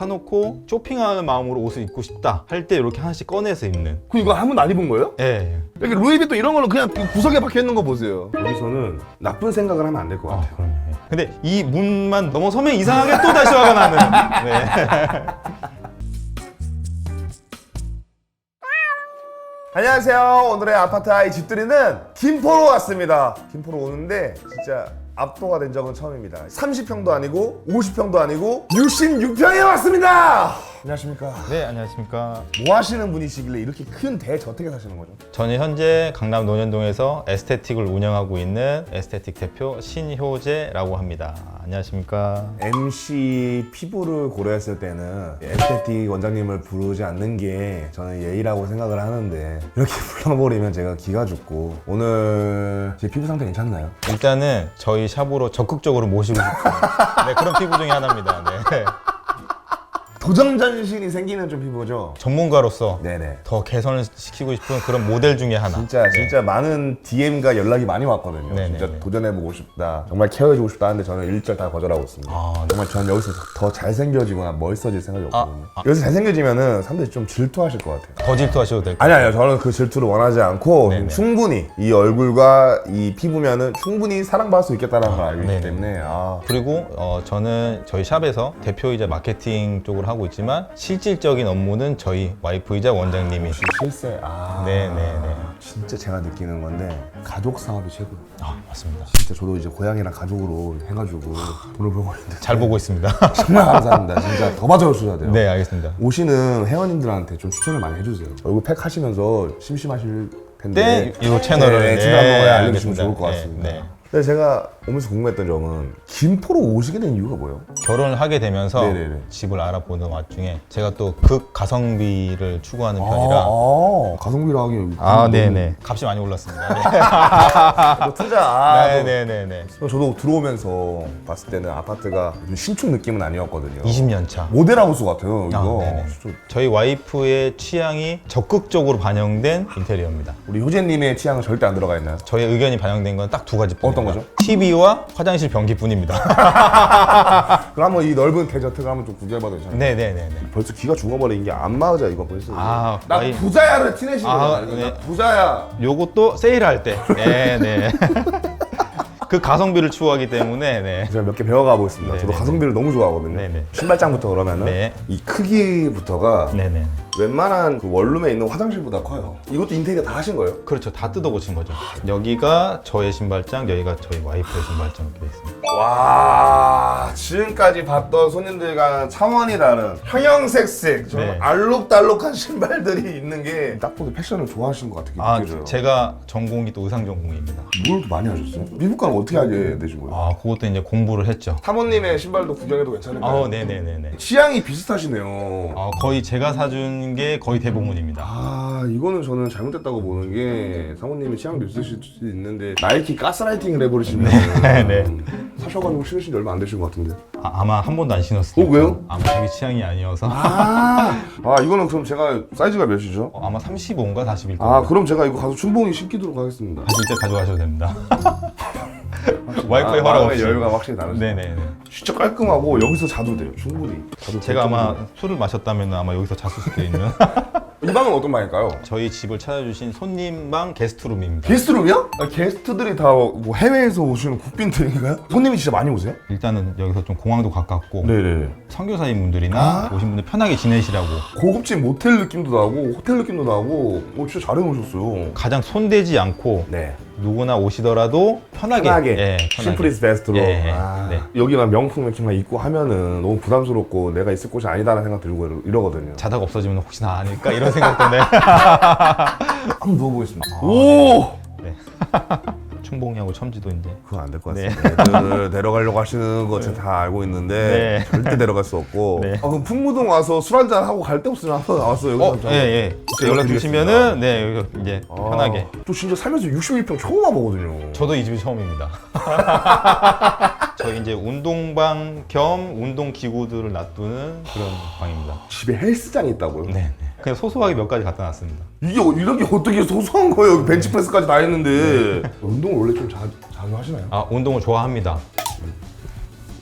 사놓고 쇼핑하는 마음으로 옷을 입고 싶다 할 때 이렇게 하나씩 꺼내서 입는. 그 이거 한 번도 안 입은 거예요? 예. 이렇게 루이비통 이런 거는 그냥 구석에 박혀 있는 거 보세요. 여기서는 나쁜 생각을 하면 안 될 것 같아요. 그럼요. 예. 근데 이 문만 넘어서면 이상하게 또 다시 화가 나는. 네. 안녕하세요. 오늘의 아파트 아이 집들이는 김포로 왔습니다. 김포로 오는데 진짜 압도가 된 적은 처음입니다. 30평도 아니고 50평도 아니고 66평에 왔습니다. 안녕하십니까. 네, 안녕하십니까. 뭐 하시는 분이시길래 이렇게 큰 대저택에 사시는 거죠? 저는 현재 강남 논현동에서 에스테틱을 운영하고 있는 에스테틱 대표 신효재라고 합니다. 안녕하십니까. MC 피부를 고려했을 때는 에스테틱 원장님을 부르지 않는 게 저는 예의라고 생각을 하는데 이렇게 불러버리면 제가 기가 죽고 오늘 제 피부 상태 괜찮나요? 일단은 저희 샵으로 적극적으로 모시고 싶은 네, 그런 피부 중에 하나입니다. 네. 도전전신이 생기는 좀 피부죠? 전문가로서 네네. 더 개선을 시키고 싶은 그런 모델 중에 하나. 진짜 많은 DM과 연락이 많이 왔거든요. 네네네. 진짜 도전해보고 싶다. 정말 케어해주고 싶다 하는데 저는 일절 다 거절하고 있습니다. 네. 정말 저는 여기서 더 잘생겨지거나 멋있어질 생각이 없거든요. 아. 여기서 잘생겨지면은 사람들이 좀 질투하실 것 같아요. 더 질투하셔도 될 것 같아요. 아니요. 저는 그 질투를 원하지 않고 네네. 충분히 이 얼굴과 이 피부면은 충분히 사랑받을 수 있겠다는 걸 알고 있기 네네. 때문에 그리고 저는 저희 샵에서 대표이자 마케팅 쪽을 하고 있지만 실질적인 업무는 저희 와이프이자 원장님이. 실세. 네네네. 진짜 제가 느끼는 건데 가족 사업이 최고예요. 맞습니다. 진짜 저도 이제 고향이랑 가족으로 해가지고 돈을 벌고 있는데 잘 보고 있습니다. 정말 감사합니다. 진짜 더 봐주셔야 돼요. 네, 알겠습니다. 오시는 회원님들한테 좀 추천을 많이 해주세요. 얼굴 팩 하시면서 심심하실 텐데 네, 이 채널을 채널 한번 알려주시면 알겠습니다. 좋을 것 같습니다. 네. 근데 제가 오면서 궁금했던 점은 김포로 오시게 된 이유가 뭐예요? 결혼을 하게 되면서 네네네. 집을 알아보는 와중에 제가 또 극 가성비를 추구하는 편이라 가성비라 하긴 네네. 값이 많이 올랐습니다. 또 투자. 네네네네. 저도 들어오면서 봤을 때는 아파트가 좀 신축 느낌은 아니었거든요. 20년 차. 모델하우스 같아요. 이거. 네네. 진짜 저희 와이프의 취향이 적극적으로 반영된 인테리어입니다. 우리 효재님의 취향은 절대 안 들어가 있나요? 저의 의견이 반영된 건 딱 두 가지 뿐입니다. 어떤 거죠? TV와 화장실 변기뿐입니다. 그럼 한번 이 넓은 대저택을 한번 좀 구경해봐도 괜찮아요? 네네네네. 벌써 기가 죽어버린 게 안 맞아 이거 벌써. 나 부자야를 티내시는 거잖아요. 네. 나 부자야. 요것도 세일할 때. 네네. 그 가성비를 추구하기 때문에 네. 제가 몇 개 배워가 보겠습니다. 저도 네네. 가성비를 너무 좋아하거든요. 네네. 신발장부터 그러면은 네. 이 크기부터가 네네. 웬만한 그 원룸에 있는 화장실보다 커요. 이것도 인테리어 다 하신 거예요? 그렇죠. 다 뜯어고친 거죠. 여기가 저의 신발장, 여기가 저희 와이프의 신발장 이렇게 돼 있습니다. 와, 지금까지 봤던 손님들과는 차원이 다른 형형색색 정말 네. 알록달록한 신발들이 있는 게 딱 보기 패션을 좋아하시는 것 같은 게 느껴져요. 제가 전공이 또 의상 전공입니다. 뭘 이렇게 많이 하셨어요? 미국과는 어떻게 하게 되신 거예요? 그것도 이제 공부를 했죠. 사모님의 신발도 구경해도 괜찮을까요? 네네네네. 취향이 비슷하시네요. 거의 제가 사준 게 거의 대부분입니다. 이거는 저는 잘못됐다고 보는 게 사모님이 취향도 있으실 수 있는데 나이키 가스라이팅을 해버리시면 네. 사셔가지고 신으신 지 얼마 안 되신 것 같은데. 아마 한 번도 안 신었어요. 왜요? 아마 자기 취향이 아니어서. 이거는 그럼 제가 사이즈가 몇이죠? 아마 35인가 41. 아, 그럼 제가 이거 가서 춘봉이 신기도록 하겠습니다. 진짜 가져가셔도 됩니다. 와이프의 허락 마음의 없이. 여유가 확실히 다르죠. 네네네. 진짜 깔끔하고 여기서 자도 돼요. 충분히. 제가 아마 술을 마셨다면 아마 여기서 잤을 수도 있는. 이 방은 어떤 방일까요? 저희 집을 찾아주신 손님방 게스트룸입니다. 게스트룸이요? 게스트들이 다 뭐 해외에서 오시는 국빈들인가요? 손님이 진짜 많이 오세요? 일단은 여기서 좀 공항도 가깝고 네네. 선교사님 분들이나 오신 분들 편하게 지내시라고 고급진 모텔 느낌도 나고 호텔 느낌도 나고 진짜 잘 해놓으셨어요. 가장 손대지 않고 네. 누구나 오시더라도 편하게. 편하게. 심플 이즈 베스트로. 네. 여기가 명품 이렇게만 입고 하면은 너무 부담스럽고 내가 있을 곳이 아니다라는 생각 들고 이러거든요. 자다가 없어지면 혹시나 아닐까 이런 생각도 네. 한번 누워보겠습니다. 오! 네. 춘봉이하고 첨지도 이제. 그건 안 될 것 같습니다. 애들 데려가려고 하시는 거 제가 다 알고 있는데 절대 데려갈 수 없고. 네. 그럼 풍무동 와서 술 한잔 하고 갈 데 없으면 한번 나왔어요. 여기서 예. 연락 주시면은 네, 여기 이제 편하게. 또 진짜 살면서 61평 처음 와보거든요. 저도 이 집이 처음입니다. 저희 이제 운동방 겸 운동 기구들을 놔두는 그런 방입니다. 집에 헬스장이 있다고요? 네. 그냥 소소하게 몇 가지 갖다 놨습니다. 이렇게 어떻게 소소한 거예요? 여기 벤치프레스까지 다 했는데. 운동을 원래 좀 자주 하시나요? 운동을 좋아합니다.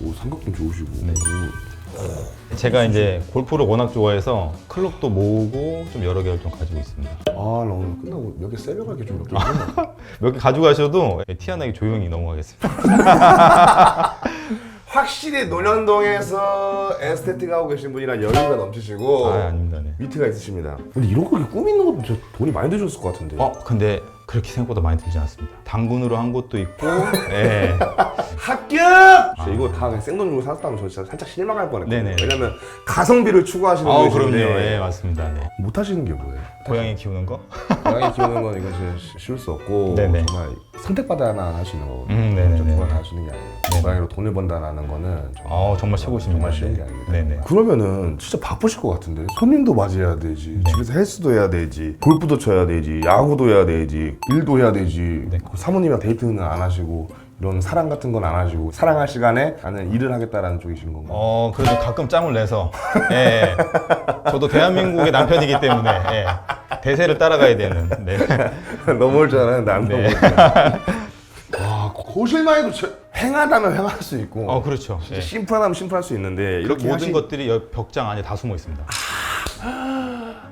오, 삼각김 좋으시고. 제가 이제 골프를 워낙 좋아해서 클럽도 모으고 좀 여러 개를 좀 가지고 있습니다. 아, 나 오늘 끝나고 몇 개 세려갈게 좀 몇 개. 몇 개 가져가셔도 티 안 나게 조용히 넘어가겠습니다. 확실히 논현동에서 에스테틱 하고 계신 분이랑 여유가 넘치시고 아닙니다. 네. 위트가 있으십니다. 근데 이런 거 이렇게 꾸미는 것도 진짜 돈이 많이 드셨을 것 같은데. 근데 그렇게 생각보다 많이 들지 않습니다. 당근으로 한 것도 있고, 예. 합격! 진짜 이거 다 그냥 생돈 주고 샀다면 저 진짜 살짝 실망할 뻔했거든요. 네네. 왜냐면 가성비를 추구하시는 그럼요. 분이신데 예, 맞습니다. 네. 못 하시는 게 뭐예요? 고양이 키우는 거? 고양이 키우는 건 이건 진짜 쉬울 수 없고 네네. 정말 선택받아야만 할 수 있는 거거든요. 네네네. 누구나 할 수 있는 게 아니에요. 네네. 고양이로 돈을 번다라는 거는 정말 최고십니다. 정말 쉬운 네. 게 아닙니다. 네네. 그러면은 진짜 바쁘실 것 같은데 손님도 맞이해야 되지, 네. 집에서 헬스도 해야 되지, 골프도 쳐야 되지, 야구도 해야 되지, 일도 해야 되지. 네. 그 사모님이랑 데이트는 안 하시고 이런 사랑 같은 건 안 하시고 사랑할 시간에 나는 일을 하겠다라는 쪽이신 건가요? 그래도 가끔 짬을 내서, 예. 저도 대한민국의 남편이기 때문에, 예. 대세를 따라가야 되는, 네. 넘어올 줄 알았는데 안 네. 넘어올 와, 거실만 해도 횡하다면 횡할 수 있고 그렇죠. 진짜 예. 심플하다면 심플할 수 있는데 이렇게 모든 하신- 것들이 여 벽장 안에 다 숨어 있습니다.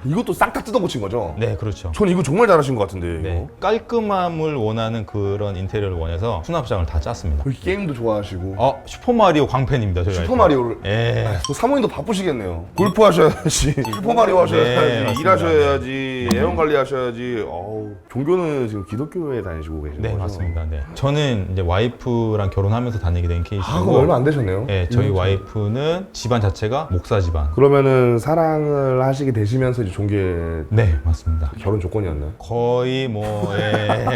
이것도 싹 다 뜯어고친 거죠? 네, 그렇죠. 전 이거 정말 잘하신 것 같은데 네. 이거. 깔끔함을 원하는 그런 인테리어를 원해서 수납장을 다 짰습니다. 거기 게임도 좋아하시고 슈퍼마리오 광팬입니다. 저희 슈퍼마리오를 예. 그 사모님도 바쁘시겠네요. 골프 하셔야지, 슈퍼마리오 하셔야지, 네, 맞습니다. 일하셔야지, 애원 관리하셔야지. 어우, 종교는 지금 기독교에 다니시고 계시는 네, 거죠? 맞습니다. 네. 저는 이제 와이프랑 결혼하면서 다니게 된 아, 케이스고, 그거 얼마 안 되셨네요. 네, 저희 와이프는 집안 자체가 목사 집안. 그러면은 사랑을 하시게 되시면서 이제 종교 네, 맞습니다. 결혼 조건이었나요? 거의 뭐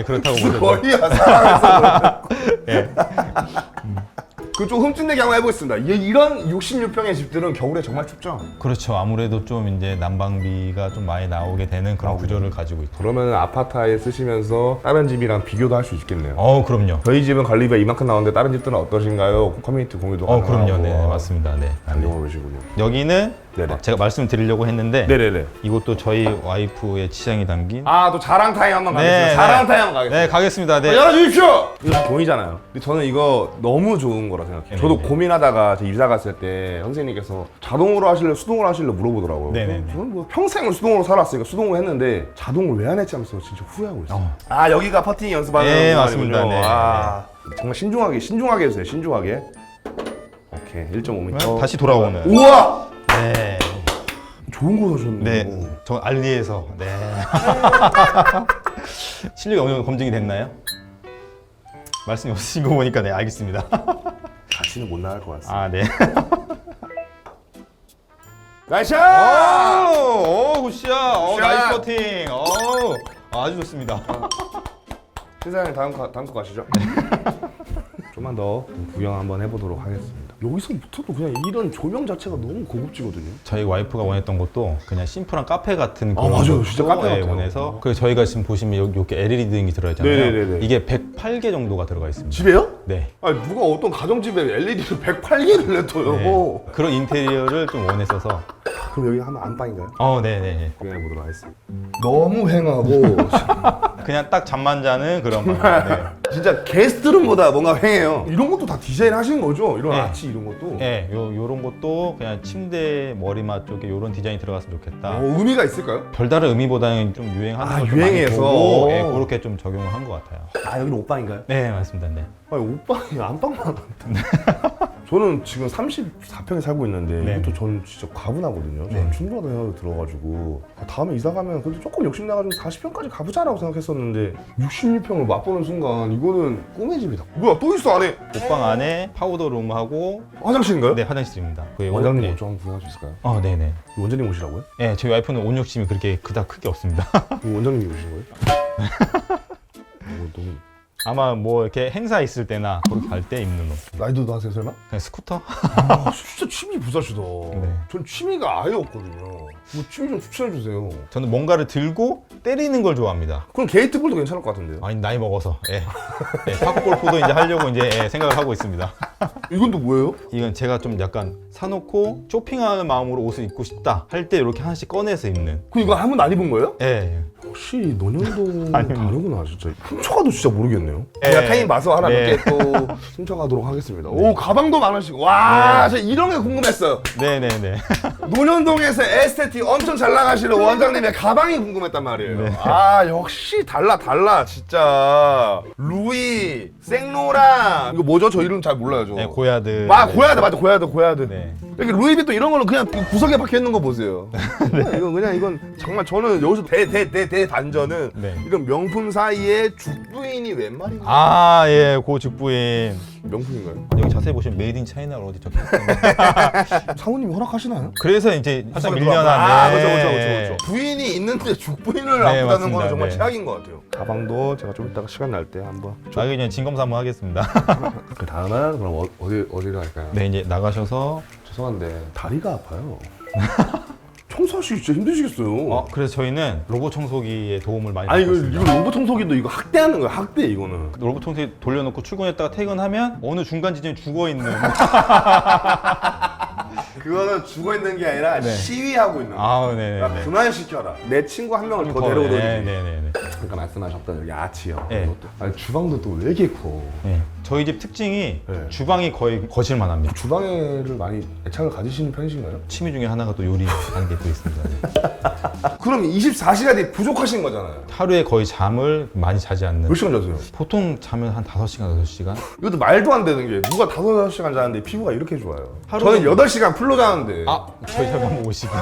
그렇다고 보셔도 거의야 사랑해서. 예. 그좀 흠집내게 한번 해보겠습니다. 이런 66평의 집들은 겨울에 정말 춥죠? 그렇죠. 아무래도 좀 이제 난방비가 좀 많이 나오게 되는 그런 구조를 가지고 있죠. 그러면 아파트에 쓰시면서 다른 집이랑 비교도 할 수 있겠네요. 그럼요. 저희 집은 관리비가 이만큼 나오는데 다른 집들은 어떠신가요? 커뮤니티 공유도 가능하고. 그럼요. 네, 맞습니다. 네. 안경을 보시군요. 여기는 네네. 제가 말씀드리려고 했는데 네네네. 이것도 저희 와이프의 취향이 담긴 또 자랑 타임 한번 가겠습니다. 네, 자랑 네. 타임 한번 가겠습니다. 네, 가겠습니다. 네. 열어주십시오! 이거 돈이잖아요. 근데 저는 이거 너무 좋은 거라 생각해요. 네네. 저도 고민하다가 제 이사 갔을 때 선생님께서 자동으로 하실래 수동으로 하실래 물어보더라고요. 네네네. 저는 뭐 평생을 수동으로 살았으니까 수동으로 했는데 자동을 왜 안 했지 하면서 진짜 후회하고 있어요. 여기가 퍼팅 연습하는 네, 공간이군요. 맞습니다. 네. 정말 신중하게 해주세요. 신중하게. 오케이, 1.5m. 다시 돌아오는. 우와! 네. 좋은 거 사셨네. 네. 저 알리에서. 네. 실력이 어느 정도 검증이 됐나요? 말씀이 없으신 거 보니까 네, 알겠습니다. 다시는 못 나갈 것 같습니다. 아, 네. 나이스! 굿샷. 굿샷. 나이스 퍼팅. 아주 좋습니다. 세상에 다음 거 가시죠. 좀만 더 구경 한번 해보도록 하겠습니다. 여기서부터도 그냥 이런 조명 자체가 너무 고급지거든요. 저희 와이프가 원했던 것도 그냥 심플한 카페 같은 맞아요. 진짜 카페 같아요. 원해서 그리고 저희가 지금 보시면 여기 LED 등이 들어있잖아요. 네네네네. 이게 108개 정도가 들어가 있습니다. 집에요? 네. 아니 누가 어떤 가정집에 LED를 108개를 내둬요. 네. 그런 인테리어를 좀 원했어서. 그럼 여기 하면 안방인가요? 네네. 구경해 보도록 하겠습니다. 너무 횡하고 그냥 딱 잠만 자는 그런 방. 네. 진짜 게스트룸보다 뭔가 횡해요. 이런 것도 다 디자인 하신 거죠? 이런 네. 아치 이런 것도. 네, 요런 것도 그냥 침대 머리맡 쪽에 요런 디자인이 들어갔으면 좋겠다. 의미가 있을까요? 별다른 의미보다는 좀 유행하는 걸좀 유행해서. 많이 보고, 네, 그렇게 좀 적용을 한 것 같아요. 여기는 옷방인가요? 네, 맞습니다. 네. 아니 옷방이 안방만 저는 지금 34평에 살고 있는데 네. 이것도 저는 진짜 과분하거든요. 네. 저는 충분하다는 생각이 들어가지고 다음에 이사 가면 그래도 조금 욕심나가지고 40평까지 가보자라고 생각했었는데 66평을 맛보는 순간 이거는 꿈의 집이다. 뭐야 또 있어 안에? 옷방 안에 파우더룸하고 화장실인가요? 네, 화장실입니다. 원장님 네. 옷 좀 구경할 수 있을까요? 네네. 원장님 옷이라고요? 네, 저희 와이프는 옷 욕심이 그렇게 그닥 크게 없습니다. 이거 원장님이 오신 거예요? 너무 아마 뭐 이렇게 행사 있을 때나 그렇게 갈 때 입는 옷. 라이드도 하세요 설마? 그냥 스쿠터? 진짜 취미 부자시다. 네. 전 취미가 아예 없거든요. 뭐 취미 좀 추천해 주세요. 저는 뭔가를 들고 때리는 걸 좋아합니다. 그럼 게이트볼도 괜찮을 것 같은데요? 아니, 나이 먹어서. 예. 네, 파크골프도 이제 하려고 이제 생각을 하고 있습니다. 이건 또 뭐예요? 이건 제가 좀 약간 사놓고 쇼핑하는 마음으로 옷을 입고 싶다 할 때 이렇게 하나씩 꺼내서 입는. 그럼 이거 한 번도 안 입은 거예요? 예. 역시 논현동 아닙니다. 다르구나 진짜. 훔쳐가도 진짜 모르겠네요. 네. 제가 타임 봐서 하나 네. 몇 개 또 훔쳐가도록 하겠습니다. 오 가방도 많으시고 와, 저 이런 게 궁금했어요. 네네네. 논현동에서 에스테틱 엄청 잘 나가시는 원장님의 가방이 궁금했단 말이에요. 네. 아 역시 달라 진짜. 루이, 생로랑 이거 뭐죠? 저 이름 잘 몰라요 저. 네, 고야드. 아 고야드 맞아 고야드. 네. 이렇게 루이비통 이런 거는 그냥 구석에 박혀 있는 거 보세요. 이건 그냥 이건 정말 저는 여기서 대반전은 네. 이런 명품 사이에 죽부인이 웬 말인가? 아, 예, 고 죽부인. 명품인가요? 여기 자세히 보시면 메이드 인 차이나로 어디 적혀 있습니다. 사모님이 허락하시나요? 그래서 이제 살짝 밀려난. 아, 네. 그렇죠. 부인이 있는데 죽부인을 네, 아프다는 맞습니다. 거는 정말 네. 최악인 것 같아요. 가방도 제가 좀 이따가 시간 날 때 한번. 아, 그냥 진검사 한번 하겠습니다. 그 다음은 그럼 어디로 할까요? 네, 이제 나가셔서. 죄송한데 다리가 아파요. 청소하시기 진짜 힘드시겠어요. 그래서 저희는 로봇 청소기의 도움을 많이 아니 받고 이거 있습니다. 로봇 청소기도 이거 학대하는 거야 학대 이거는. 로봇 청소기 돌려놓고 출근했다가 퇴근하면 어느 중간 지점에 죽어있는. 그거는 죽어 있는 게 아니라 네. 시위하고 있는 거야. 아, 네네네. 야, 그만 시켜라. 내 친구 한 명을 더 데려오더니. 네네네. 아까 말씀하셨던 여기 아치요. 네. 이것도. 아니, 주방도 또 왜 이렇게 커? 네. 저희 집 특징이 네. 주방이 거의 거실만 합니다. 주방에를 많이 애착을 가지시는 편이신가요? 취미 중에 하나가 또 요리하는 게 또 있습니다. 네. 그럼 24시간이 부족하신 거잖아요. 하루에 거의 잠을 많이 자지 않는. 몇 시간 자세요? 보통 자면 한 5시간, 6시간? 이것도 말도 안 되는 게 누가 5시간 자는데 피부가 이렇게 좋아요. 하루는- 저는 8시간 풀로 자는데. 아, 저희 샵에 한번 오시고.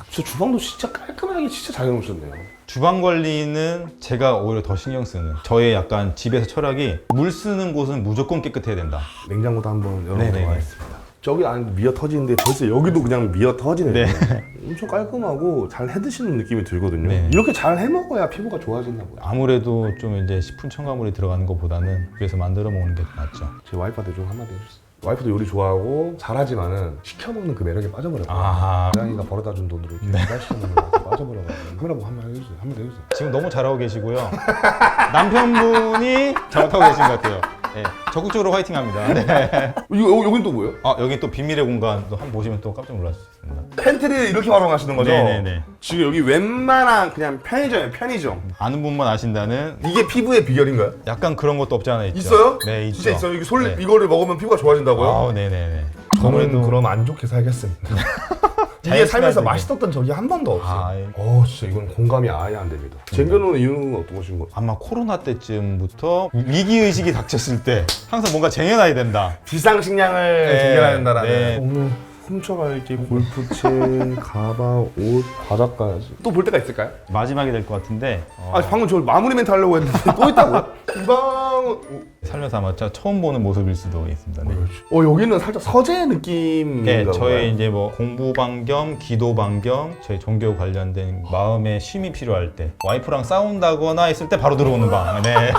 저 주방도 진짜 깔끔하게 진짜 잘 해놓으셨네요. 주방 관리는 제가 오히려 더 신경 쓰는. 저의 약간 집에서 철학이 물 쓰는 곳은 무조건 깨끗해야 된다. 냉장고도 한번 열어보도록 네네네. 하겠습니다. 저기 안에 미어 터지는데 벌써 여기도 그냥 미어 터지네요. 네. 엄청 깔끔하고 잘 해드시는 느낌이 들거든요. 네. 이렇게 잘 해먹어야 피부가 좋아진나 보요. 아무래도 좀 이제 식품 첨가물이 들어가는 것보다는 집에서 만들어 먹는 게 낫죠. 제 와이프한테 좀 한마디 해주세요. 와이프도 요리 좋아하고 잘하지만은 시켜먹는 그 매력에 빠져버렸고 아하. 고양이가 벌어다 준 돈으로 이렇게 배달시켜먹는 거 빠져버려가지고 카메라 보고 한번 해주세요. 한번 해주세요. 지금 너무 잘하고 계시고요. 남편분이 잘못하고 계신 것 같아요. 네, 적극적으로 화이팅합니다. 네. 여긴 또 뭐예요? 여기 또 비밀의 공간도 한번 보시면 또 깜짝 놀라실 수 있습니다. 팬트리를 이렇게 활용하시는 거죠? 네네네. 지금 여기 웬만한 그냥 편의점이에요. 편의점. 아는 분만 아신다는 이게 피부의 비결인가요? 약간 그런 것도 없지 않아 있죠. 있어요? 네, 있죠. 진짜 있어요? 이게 네. 이거를 먹으면 피부가 좋아진다고요? 아, 네네네. 저는 그럼 안 좋게 살겠습니다. 이게 살면서 자연스럽게. 맛있었던 적이 한 번도 없어요. 아, 예. 진짜 이건 공감이 아예 안 됩니다. 쟁겨놓는 이유는 어떠신 거? 아마 코로나 때쯤부터 위기의식이 닥쳤을 때 항상 뭔가 쟁여놔야 된다. 비상식량을 네, 쟁겨놔야 된다라는. 네. 오늘 훔쳐갈 게 골프채, 가방, 옷, 바닥까지. 또 볼 때가 있을까요? 마지막이 될 것 같은데 방금 저 마무리 멘트 하려고 했는데 또 있다고요? 주방은 살면서 아마 처음 보는 모습일 수도 있습니다. 네. 여기는 살짝 서재 느낌인가 네, 봐요. 저희 이제 뭐 공부방 겸 기도방 겸 저희 종교 관련된 마음의 쉼이 필요할 때 와이프랑 싸운다거나 했을 때 바로 들어오는 방. 네.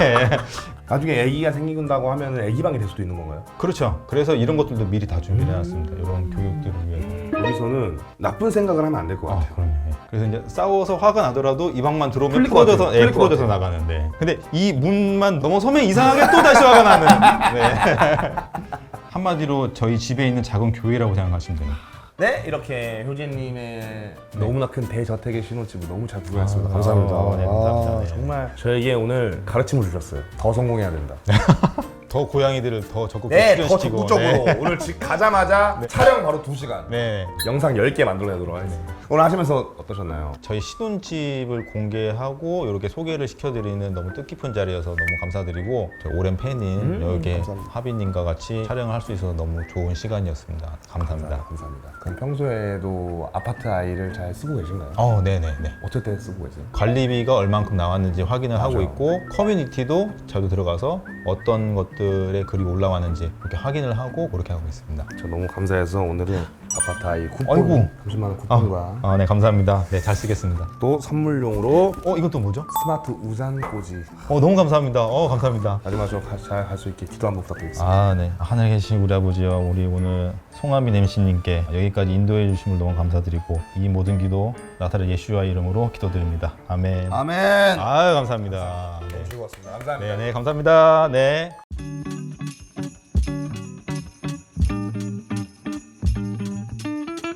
나중에 아기가 생긴다고 하면 아기방이 될 수도 있는 건가요? 그렇죠. 그래서 이런 것들도 미리 다 준비해 놨습니다. 이런 교육들을 위해서. 여기서는 나쁜 생각을 하면 안 될 것 같아요. 그럼요. 예. 그래서 이제 싸워서 화가 나더라도 이 방만 들어오면 풀릴 것 풀어져서 같아요. 풀릴 것 풀어져서 나가는데. 근데 이 문만 넘어서면 이상하게 또 다시 화가 나는. 네. 한마디로 저희 집에 있는 작은 교회라고 생각하시면 돼요. 네, 이렇게 효진님의 너무나 큰 대저택의 신혼집을 너무 잘 구경했습니다. 아, 감사합니다. 네, 감사합니다. 네. 정말 저에게 오늘 가르침을 주셨어요. 더 성공해야 된다. 더 고양이들을 더 적극 네, 더 출연시키고. 적극적으로. 네. 오늘 집 가자마자 촬영 바로 2시간. 네. 영상 10개 만들어내도록 하겠습니다. 오늘 하시면서 어떠셨나요? 저희 신혼집을 공개하고 이렇게 소개를 시켜드리는 너무 뜻깊은 자리여서 너무 감사드리고 저희 오랜 팬인 여기 감사합니다. 하빈님과 같이 촬영을 할 수 있어서 너무 좋은 시간이었습니다. 감사합니다. 감사합니다. 그럼 평소에도 아파트 아이를 잘 쓰고 계신가요? 네네네. 어쩔 때 쓰고 계세요? 관리비가 얼만큼 나왔는지 확인을 하고 맞아. 있고 커뮤니티도 저도 들어가서 어떤 것들의 글이 올라왔는지 이렇게 확인을 하고 그렇게 하고 있습니다. 저 너무 감사해서 오늘은 아파트 아이 쿠폰, 아이고. 30만 원 쿠폰과 네, 감사합니다. 네, 잘 쓰겠습니다. 또 선물용으로 이건 또 뭐죠? 스마트 우산 꽂이. 너무 감사합니다. 감사합니다. 마지막으로 잘 갈 수 있게 기도 한번 부탁드리겠습니다. 네. 하늘에 계신 우리 아버지요, 우리 오늘 송하빈 MC님께 여기까지 인도해 주심을 너무 감사드리고 이 모든 기도 나사렛 예수와 이름으로 기도드립니다. 아멘. 아멘. 아유, 감사합니다. 네. 즐거웠습니다. 감사합니다. 네, 감사합니다. 네.